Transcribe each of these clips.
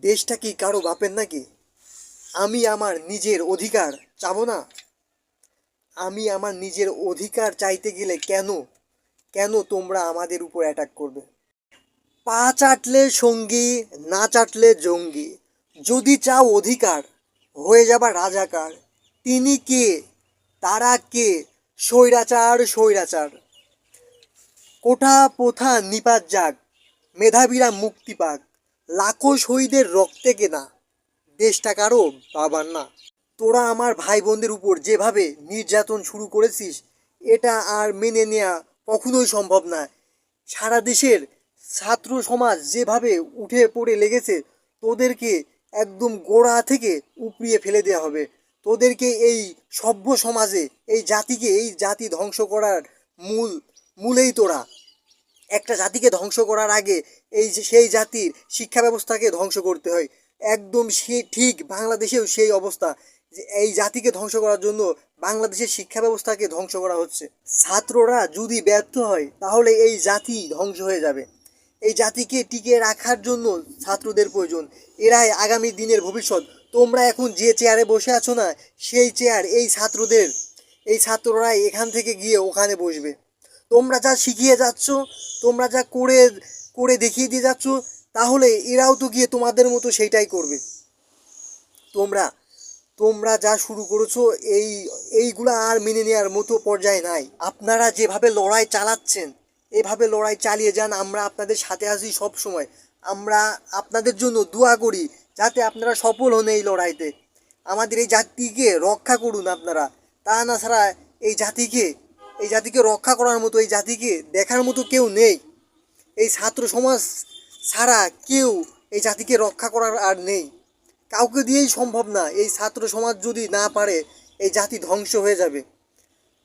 দেশটা কি কারো বাপের নাকি? আমি আমার নিজের অধিকার চাবো না? আমি আমার নিজের অধিকার চাইতে গেলে কেন কেন তোমরা আমাদের উপর অ্যাটাক করবে? পা চাটলে সঙ্গী, না চাটলে জঙ্গি। যদি চাও অধিকার, হয়ে যাবা রাজাকার। তিনি কে? তারা কে? স্বৈরাচার, স্বৈরাচার। কোঠা প্রথা নিপাত যাক, মেধাবীরা মুক্তি পাক। লাখো শহীদের রক্তে কেনা দেশটা কারো বাবার না। তোরা আমার ভাই বোনদের উপর যেভাবে নির্যাতন শুরু করেছিস, এটা আর মেনে নেওয়া কখনোই সম্ভব না। সারা দেশের ছাত্র সমাজ যেভাবে উঠে পড়ে লেগেছে, তোদেরকে একদম গোড়া থেকে উপড়িয়ে ফেলে দেওয়া হবে। তোদেরকে এই সভ্য সমাজে, এই জাতিকে, এই জাতি ধ্বংস করার মূল মূলেই তোরা। একটা জাতিকে ধ্বংস করার আগে এই যে সেই জাতির শিক্ষা ব্যবস্থাকে ধ্বংস করতে হয়। একদম সে ঠিক বাংলাদেশেও সেই অবস্থা, যে এই জাতিকে ধ্বংস করার জন্য বাংলাদেশের শিক্ষা ব্যবস্থাকে ধ্বংস করা হচ্ছে। ছাত্ররা যদি ব্যর্থ হয় তাহলে এই জাতি ধ্বংস হয়ে যাবে। এই জাতিকে টিকে রাখার জন্য ছাত্রদের প্রয়োজন। এরাই আগামী দিনের ভবিষ্যৎ। তোমরা এখন যে চেয়ারে বসে আছো না, সেই চেয়ার এই ছাত্রদের। এই ছাত্ররাই এখান থেকে গিয়ে ওখানে বসবে। তোমরা যা শিখিয়ে যাচ্ছ, তোমরা যা করে করে দেখিয়ে দিয়ে যাচ্ছ, তাহলে এরাও তো গিয়ে তোমাদের মতো সেইটাই করবে। তোমরা তোমরা যা শুরু করেছো, এই এইগুলা আর মেনে নেওয়ার মতো পর্যায়ে নাই। আপনারা যেভাবে লড়াই চালাচ্ছেন, এভাবে লড়াই চালিয়ে যান। আমরা আপনাদের সাথে আছি সব সময়। আমরা আপনাদের জন্য দোয়া করি যাতে আপনারা সফল হন এই লড়াইতে। আমাদের এই জাতিকে রক্ষা করুন আপনারা। তা না ছাড়া এই জাতিকে এই জাতিকে রক্ষা করার মতো, এই জাতিকে দেখার মতো কেউ নেই। এই ছাত্র সমাজ ছাড়া কেউ এই জাতিকে রক্ষা করার আর নেই। কাউকে দিয়েই সম্ভব না। এই ছাত্র সমাজ যদি না পারে, এই জাতি ধ্বংস হয়ে যাবে।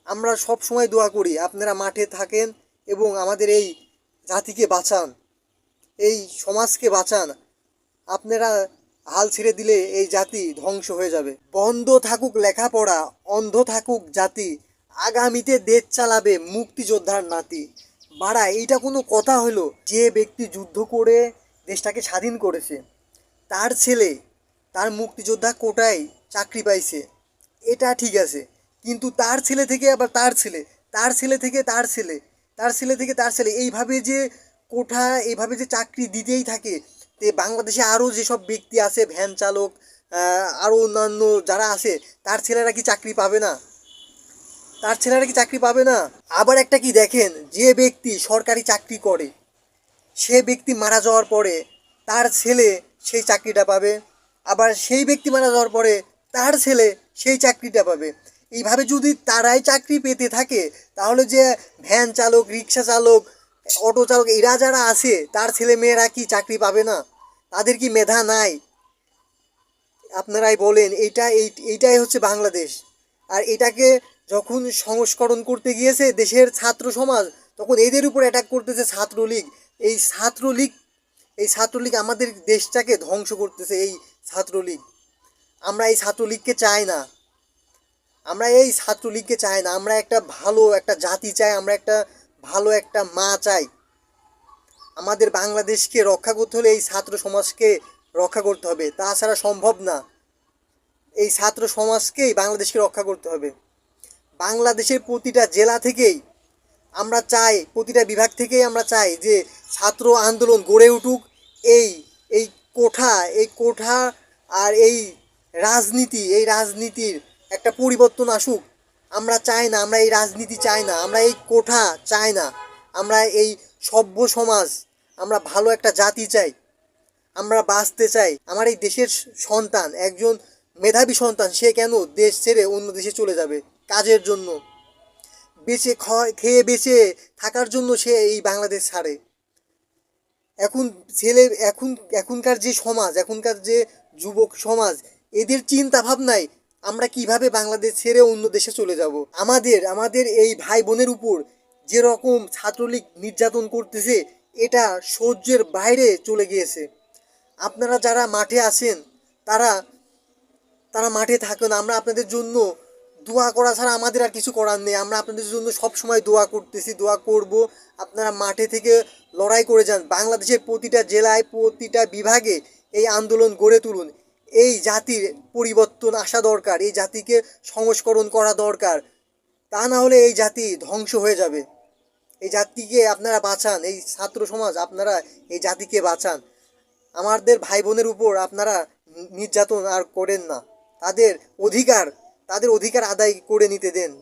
আমরা সব সময় দোয়া করি আপনারা মাঠে থাকেন এবং আমাদের এই জাতিকে বাঁচান, এই সমাজকে বাঁচান। আপনারা হাল ছেড়ে দিলে এই জাতি ধ্বংস হয়ে যাবে। বন্ধ থাকুক লেখাপড়া, অন্ধ থাকুক জাতি, আগামীতে দেশ চালাবে মুক্তিযোদ্ধার নাতি। বাড়া, এইটা কোনো কথা হলো? যে ব্যক্তি যুদ্ধ করে দেশটাকে স্বাধীন করেছে, তার ছেলে তার মুক্তিযোদ্ধা কোটায় চাকরি পাইছে, এটা ঠিক আছে। কিন্তু তার ছেলে থেকে আবার তার ছেলে, তার ছেলে থেকে তার ছেলে, তার ছেলে থেকে তার ছেলে, এইভাবে যে কোঠা, এইভাবে যে চাকরি দিতেই থাকে। তে বাংলাদেশে আরও যেসব ব্যক্তি আছে, ভ্যান চালক, আরও অন্যান্য যারা আছে, তার ছেলেরা কি চাকরি পাবে না? তার ছেলেরা কি চাকরি পাবে না? আবার একটা কি দেখেন, যে ব্যক্তি সরকারি চাকরি করে, সে ব্যক্তি মারা যাওয়ার পরে তার ছেলে সেই চাকরিটা পাবে। আবার সেই ব্যক্তি মারা যাওয়ার পরে তার ছেলে সেই চাকরিটা পাবে। এইভাবে যদি তারাই চাকরি পেতে থাকে, তাহলে যে ভ্যান চালক, রিক্সা চালক, অটো চালক, এরা যারা আছে, তার ছেলে মেয়েরা কি চাকরি পাবে না? তাদের কি মেধা নাই? আপনারাই বলেন। এইটাই হচ্ছে বাংলাদেশ। আর এটাকে যখন সংস্করণ করতে গিয়েছে দেশের ছাত্র সমাজ, তখন এদের উপর অ্যাটাক করতেছে ছাত্রলীগ। এই ছাত্রলীগ এই ছাত্রলীগ আমাদের দেশটাকে ধ্বংস করতেছে। এই ছাত্রলীগ, আমরা এই ছাত্রলীগকে চাই না। আমরা এই ছাত্রলীগকে চাই না। আমরা একটা ভালো একটা জাতি চাই, আমরা একটা ভালো একটা মা চাই। আমাদের বাংলাদেশকে রক্ষা করতে হলে এই ছাত্র সমাজকে রক্ষা করতে হবে, তাছাড়া সম্ভব না। এই ছাত্র সমাজকেই বাংলাদেশকে রক্ষা করতে হবে। বাংলাদেশের প্রতিটা জেলা থেকেই আমরা চাই, প্রতিটা বিভাগ থেকেই আমরা চাই যে ছাত্র আন্দোলন গড়ে উঠুক। এই এই কোঠা আর এই রাজনীতির একটা পরিবর্তন আসুক। আমরা চাই না, আমরা এই রাজনীতি চাই না, আমরা এই কোঠা চাই না। আমরা এই সভ্য সমাজ, আমরা ভালো একটা জাতি চাই। আমরা বাঁচতে চাই। আমার এই দেশের সন্তান, একজন মেধাবী সন্তান, সে কেন দেশ ছেড়ে অন্য দেশে চলে যাবে কাজের জন্য? বেঁচে খেয়ে বেঁচে থাকার জন্য সে এই বাংলাদেশ ছাড়ে। এখন ছেলে এখন এখনকার যে সমাজ, এখনকার যে যুবক সমাজ, এদের চিন্তা ভাবনায় আমরা কিভাবে বাংলাদেশ ছেড়ে অন্য দেশে চলে যাব? আমাদের এই ভাই বোনের উপর যেরকম ছাত্রলীগ নির্যাতন করতেছে, এটা সহ্যের বাইরে চলে গিয়েছে। আপনারা যারা মাঠে আছেন, তারা তারা মাঠে থাকুন। আমরা আপনাদের জন্য দোয়া করা ছাড়া আমাদের আর কিছু করার নেই। আমরা আপনাদের জন্য সব সময় দোয়া করতেছি, দোয়া করব। আপনারা মাঠে থেকে লড়াই করে যান। বাংলাদেশের প্রতিটা জেলায়, প্রতিটা বিভাগে এই আন্দোলন গড়ে তুলুন। এই জাতির পরিবর্তন আসা দরকার, এই জাতিকে সংস্করণ করা দরকার। তা না হলে এই জাতি ধ্বংস হয়ে যাবে। এই জাতিকে আপনারা বাঁচান, এই ছাত্র সমাজ আপনারা এই জাতিকে বাঁচান। আমাদের ভাই বোনের উপর আপনারা নির্যাতন আর করেন না। তাদের অধিকার তাদের অধিকার আদায় করে নিতে দেন।